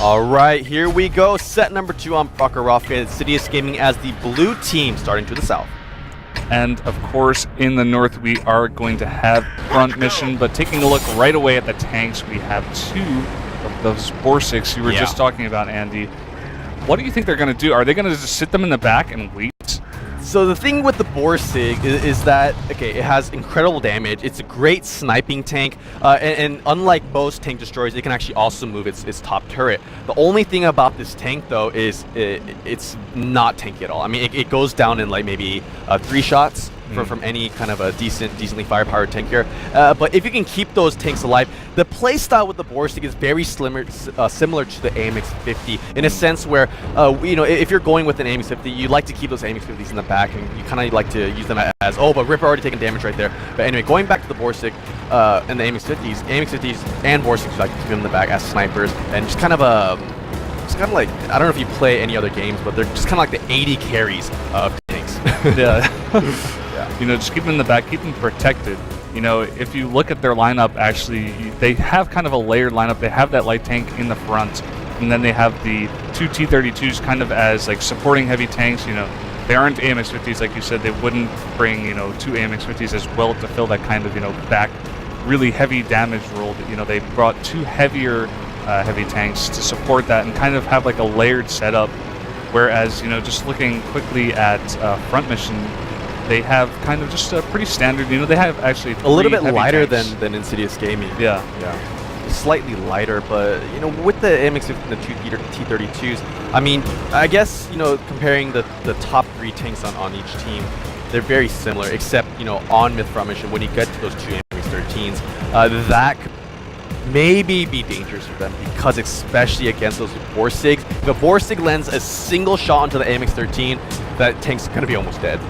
All right, here we go. Set number 2 on Bakarov. Insidious Gaming as the blue team starting to the south. And of course, in the north, we are going to have Front Mission. But taking a look right away at the tanks, we have 2 of those Borsiks you were just talking about, Andy. What do you think they're going to do? Are they going to just sit them in the back and wait? So the thing with the Borsig is that, okay, it has incredible damage. It's a great sniping tank, and unlike most tank destroyers, it can actually also move its top turret. The only thing about this tank, though, is it's not tanky at all. I mean, it goes down in like maybe 3 shots from any kind of a decently firepowered tank here. But if you can keep those tanks alive, the playstyle with the Borsig is very similar to the AMX-50 in a sense where, you know, if you're going with an AMX-50, you like to keep those AMX-50s in the back, and you kind of like to use them as, oh, but Ripper already taken damage right there. But anyway, going back to the Borsig and the AMX-50s and Borsigs, you like to keep them in the back as snipers, and just kind of like, I don't know if you play any other games, but they're just kind of like the 80 carries of tanks. Yeah. You know, just keep them in the back, keep them protected. You know, if you look at their lineup, actually, they have kind of a layered lineup. They have that light tank in the front, and then they have the 2 T-32s kind of as like supporting heavy tanks. You know, they aren't AMX-50s, like you said. They wouldn't bring, you know, 2 AMX-50s as well to fill that kind of, you know, back really heavy damage role. You know, they brought 2 heavier heavy tanks to support that and kind of have like a layered setup. Whereas, you know, just looking quickly at Front Mission, they have kind of just a pretty standard, you know, they have actually a little bit lighter tanks. than Insidious Gaming. Yeah. Slightly lighter, but, you know, with the MX-50 and the 2 T-32s, I mean, I guess, you know, comparing the top 3 tanks on each team, they're very similar, except, you know, on MiTH.Front Mission, when you get to those 2 MX-13s, that could maybe be dangerous for them, because especially against those Borsigs, if a Borsig lands a single shot onto the AMX-13, that tank's going to be almost dead.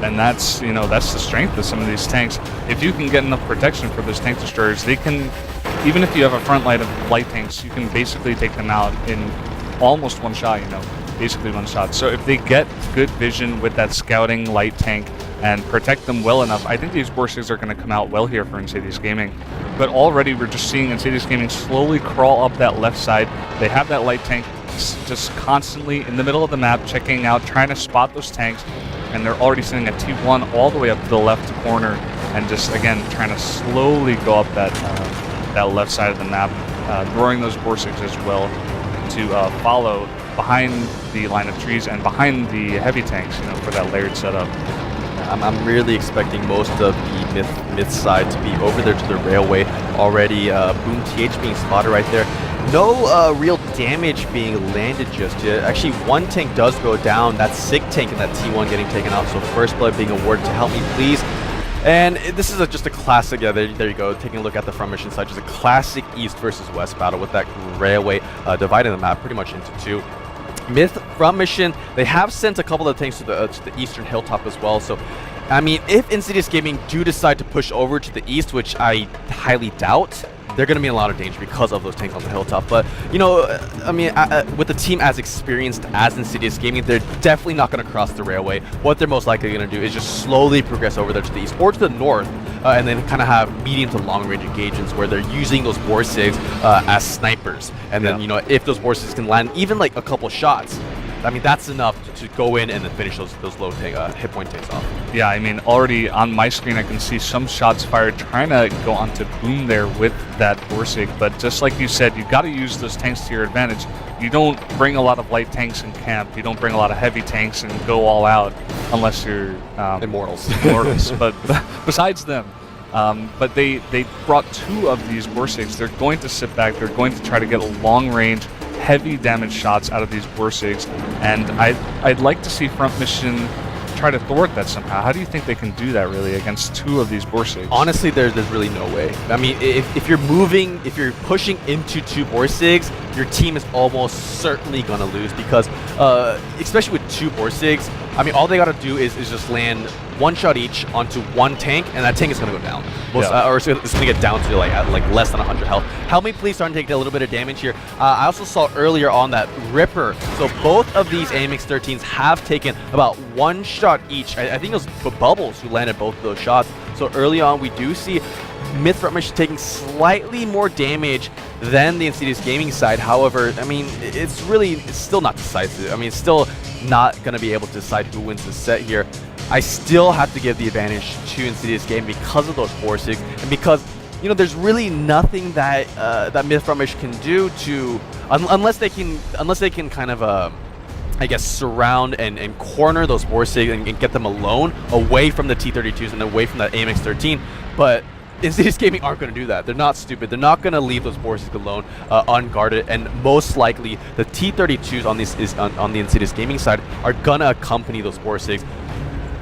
And that's, you know, that's the strength of some of these tanks. If you can get enough protection for those tank destroyers, they can, even if you have a front line of light tanks, you can basically take them out in almost 1 shot, you know, basically 1 shot. So if they get good vision with that scouting light tank and protect them well enough, I think these Borsigs are going to come out well here for Insidious Gaming. But already we're just seeing Insidious Gaming slowly crawl up that left side. They have that light tank just constantly in the middle of the map, checking out, trying to spot those tanks, and they're already sending a T1 all the way up to the left corner, and just, again, trying to slowly go up that left side of the map, throwing those Borsigs as well to follow behind the line of trees and behind the heavy tanks, you know, for that layered setup. I'm really expecting most of the MiTH side to be over there to the railway already. Boom TH being spotted right there. No real damage being landed just yet. Actually, 1 tank does go down. That's SIG tank and that T1 getting taken out. So first blood being awarded to Help Me Please. And this is just a classic, yeah, there you go, taking a look at the Front Mission side, just a classic East versus West battle with that railway dividing the map pretty much into 2. MiTH.Front Mission, they have sent a couple of tanks to the eastern hilltop as well. So, I mean, if Insidious Gaming do decide to push over to the east, which I highly doubt, they're going to be in a lot of danger because of those tanks on the hilltop. But, you know, I mean, with the team as experienced as Insidious Gaming, they're definitely not going to cross the railway. What they're most likely going to do is just slowly progress over there to the east or to the north, and then kind of have medium to long range engagements where they're using those Borsigs as snipers. And then, you know, if those Borsigs can land even like a couple shots, I mean, that's enough to go in and then finish those low hit point takes off. Yeah, I mean, already on my screen, I can see some shots fired trying to go onto Boom there with that Borsig. But just like you said, you got to use those tanks to your advantage. You don't bring a lot of light tanks in camp. You don't bring a lot of heavy tanks and go all out unless you're Immortals. But besides them. But they brought 2 of these Borsigs. They're going to sit back. They're going to try to get a long-range, heavy damage shots out of these Borsigs. And I'd like to see Front Mission try to thwart that somehow. How do you think they can do that, really, against 2 of these Borsigs? Honestly, there's really no way. I mean, if you're pushing into 2 Borsigs, your team is almost certainly going to lose because, especially with 2 Borsigs, I mean, all they got to do is just land 1 shot each onto 1 tank, and that tank is going to go down. Or it's going to get down to like less than 100 health. Help Me Please starting to take a little bit of damage here. I also saw earlier on that Ripper. So both of these AMX-13s have taken about 1 shot each. I think it was Bubbles who landed both of those shots. So early on, we do see MiTH.Front Mission taking slightly more damage than the Insidious Gaming side. However, I mean, it's still not decisive. I mean, it's still not going to be able to decide who wins the set here. I still have to give the advantage to Insidious Gaming because of those forcings and because, you know, there's really nothing that that MiTH.Front Mission can do to unless they can kind of I guess surround and corner those forcings and get them alone away from the T32s and away from that AMX-13. But Insidious Gaming aren't going to do that. They're not stupid. They're not going to leave those forces alone, unguarded, and most likely the T32s on the Insidious Gaming side are going to accompany those forces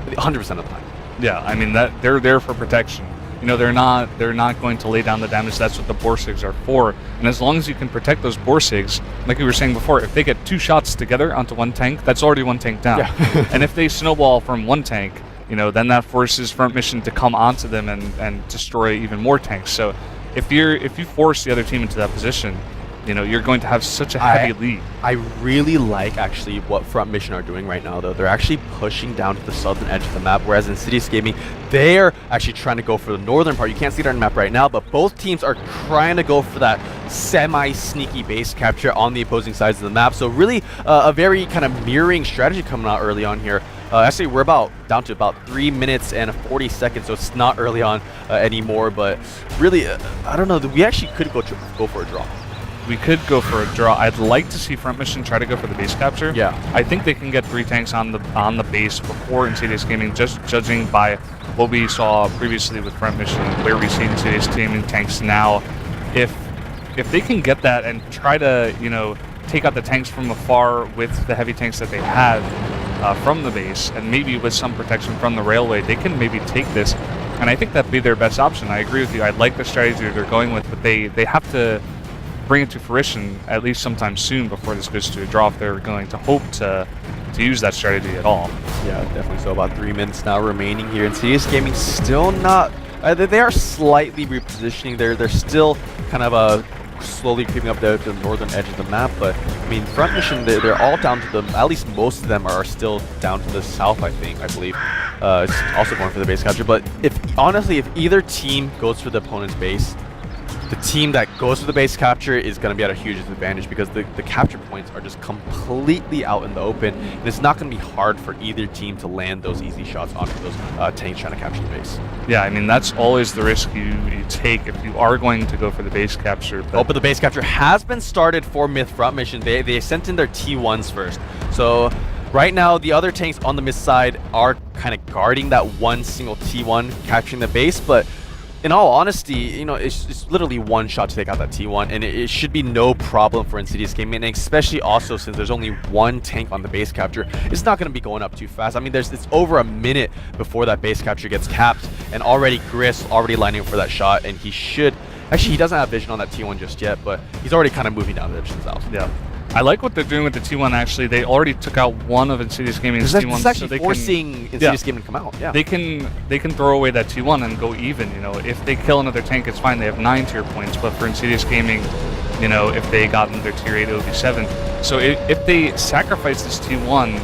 100% of the time. Yeah, I mean that they're there for protection. You know, they're not going to lay down the damage. That's what the Borsigs are for. And as long as you can protect those Borsigs, like we were saying before, if they get 2 shots together onto one tank, that's already 1 tank down. Yeah. And if they snowball from 1 tank, you know, then that forces Front Mission to come onto them and destroy even more tanks. So if you force the other team into that position, you know, you're going to have such a heavy lead. I really like actually what Front Mission are doing right now, though. They're actually pushing down to the southern edge of the map, whereas Insidious Gaming, they're actually trying to go for the northern part. You can't see it on the map right now, but both teams are trying to go for that semi-sneaky base capture on the opposing sides of the map. So really a very kind of mirroring strategy coming out early on here. Actually, we're down to about 3 minutes and 40 seconds, so it's not early on anymore. But really, I don't know. We actually could go for a draw. We could go for a draw. I'd like to see Front Mission try to go for the base capture. Yeah. I think they can get 3 tanks on the base before Insidious Gaming, just judging by what we saw previously with Front Mission, where we see Insidious Gaming tanks now. If they can get that and try to, you know, take out the tanks from afar with the heavy tanks that they have from the base, and maybe with some protection from the railway, they can maybe take this. And I think that'd be their best option. I agree with you. I like the strategy they're going with, but they have to bring it to fruition at least sometime soon before this goes to a draw if they're going to hope to use that strategy at all. Yeah, definitely. So about 3 minutes now remaining here. Insidious Gaming still not... they are slightly repositioning. They're still kind of slowly creeping up the northern edge of the map, but I mean, Front Mission, they're all down to the... At least most of them are still down to the south, I believe. It's also going for the base capture, but honestly, if either team goes for the opponent's base, the team that goes for the base capture is going to be at a huge disadvantage because the capture points are just completely out in the open, and it's not going to be hard for either team to land those easy shots onto those tanks trying to capture the base. Yeah, I mean, that's always the risk you take if you are going to go for the base capture. But the base capture has been started for MiTH.Front Mission. They sent in their T1s first. So right now, the other tanks on the MiTH side are kind of guarding that one single T1 capturing the base, but in all honesty, you know, it's literally 1 shot to take out that T1, and it should be no problem for Insidious Gaming, and especially also since there's only 1 tank on the base capture, it's not going to be going up too fast. I mean, it's over a minute before that base capture gets capped, and already Griff's already lining up for that shot, and he should... Actually, he doesn't have vision on that T1 just yet, but he's already kind of moving down the edge to the south. Yeah. I like what they're doing with the T1, actually. They already took out one of Insidious Gaming's T1s. This is actually forcing Insidious Gaming to come out. Yeah. They can throw away that T1 and go even, you know. If they kill another tank, it's fine. They have 9 tier points, but for Insidious Gaming, you know, if they got another tier 8, it would be 7. So if they sacrifice this T1,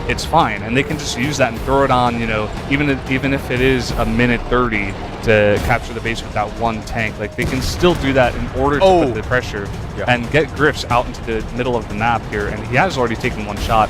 it's fine. And they can just use that and throw it on, you know, even if it is a minute 30 to capture the base with that 1 tank. Like, they can still do that in order to put the pressure and get Griff's out into the middle of the map here, and he has already taken 1 shot.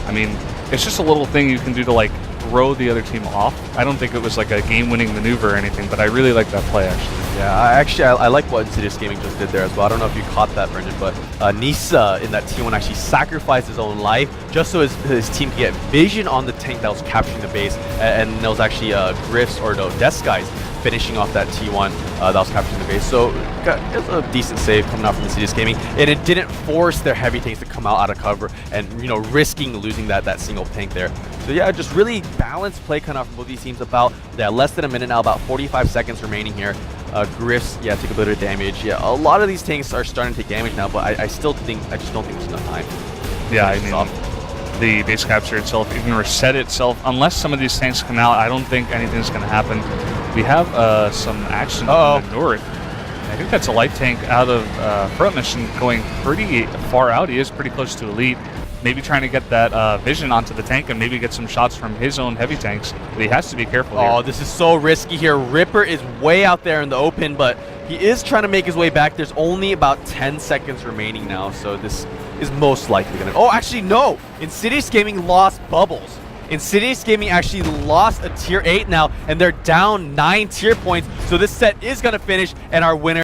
I mean, it's just a little thing you can do to, like, throw the other team off. I don't think it was like a game-winning maneuver or anything, but I really like that play, actually. Yeah, I like what Insidious Gaming just did there as well. I don't know if you caught that, Brendan, but Nisa in that T1 actually sacrificed his own life just so his team could get vision on the tank that was capturing the base, and there was actually Griff's or no, Death Guys finishing off that T1 that was capturing the base. So it was a decent save coming out from Insidious Gaming, and it didn't force their heavy tanks to come out of cover and, you know, risking losing that single tank there. So yeah, just really balanced play coming out from both these teams. About less than a minute now, about 45 seconds remaining here. Griff's took a bit of damage. Yeah, a lot of these tanks are starting to take damage now, but I just don't think there's enough time. Yeah, I mean, the base capture itself, even reset itself, unless some of these tanks come out, I don't think anything's going to happen. We have some action in the north. I think that's a light tank out of Front Mission going pretty far out. He is pretty close to elite. maybe trying to get that vision onto the tank and maybe get some shots from his own heavy tanks. But he has to be careful here. Oh, this is so risky here. Ripper is way out there in the open, but he is trying to make his way back. There's only about 10 seconds remaining now, so this is most likely going to... Oh, actually, no! Insidious Gaming lost Bubbles. Insidious Gaming actually lost a tier 8 now, and they're down 9 tier points, so this set is going to finish, and our winner